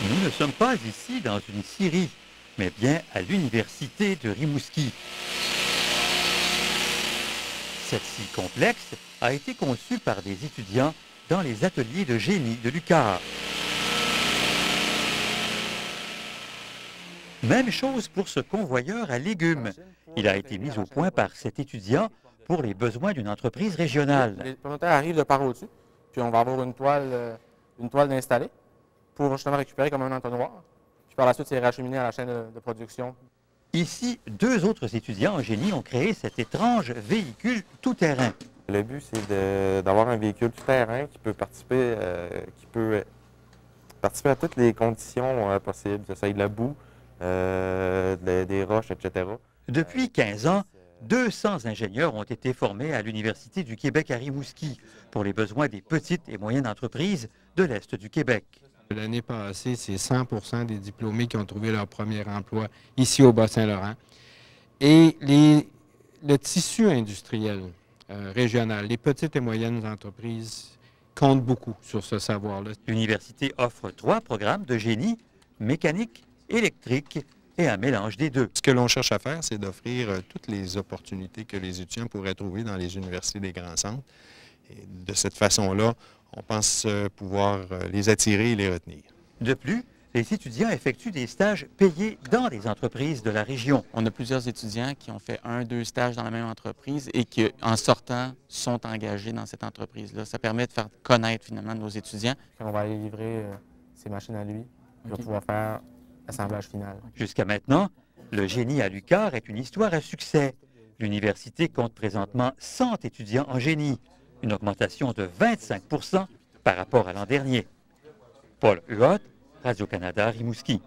Nous ne sommes pas ici dans une scierie, mais bien à l'université de Rimouski. Cette scie complexe a été conçue par des étudiants dans les ateliers de génie de l'UQAR. Même chose pour ce convoyeur à légumes. Il a été mis au point par cet étudiant pour les besoins d'une entreprise régionale. Les promoteurs arrivent de par au-dessus, puis on va avoir une toile installée pour justement récupérer comme un entonnoir. Puis par la suite, c'est racheminé à la chaîne de production. Ici, deux autres étudiants en génie ont créé cet étrange véhicule tout-terrain. Le but, c'est d'avoir un véhicule tout-terrain qui peut participer à toutes les conditions possibles. Ça soit de la boue, des roches, etc. Depuis 15 ans, 200 ingénieurs ont été formés à l'Université du Québec à Rimouski pour les besoins des petites et moyennes entreprises de l'Est du Québec. L'année passée, c'est 100% des diplômés qui ont trouvé leur premier emploi ici au Bas-Saint-Laurent. Et le tissu industriel régional, les petites et moyennes entreprises comptent beaucoup sur ce savoir-là. L'université offre 3 programmes de génie, mécanique, électrique et un mélange des deux. Ce que l'on cherche à faire, c'est d'offrir toutes les opportunités que les étudiants pourraient trouver dans les universités des grands centres. Et de cette façon-là, on pense pouvoir les attirer et les retenir. De plus, les étudiants effectuent des stages payés dans des entreprises de la région. On a plusieurs étudiants qui ont fait 1-2 stages dans la même entreprise et qui, en sortant, sont engagés dans cette entreprise-là. Ça permet de faire connaître finalement nos étudiants. On va aller livrer ces machines à lui pour pouvoir faire l'assemblage final. Jusqu'à maintenant, le génie à l'UQAR est une histoire à succès. L'université compte présentement 100 étudiants en génie, une augmentation de 25 % par rapport à l'an dernier. Paul Huot, Radio-Canada, Rimouski.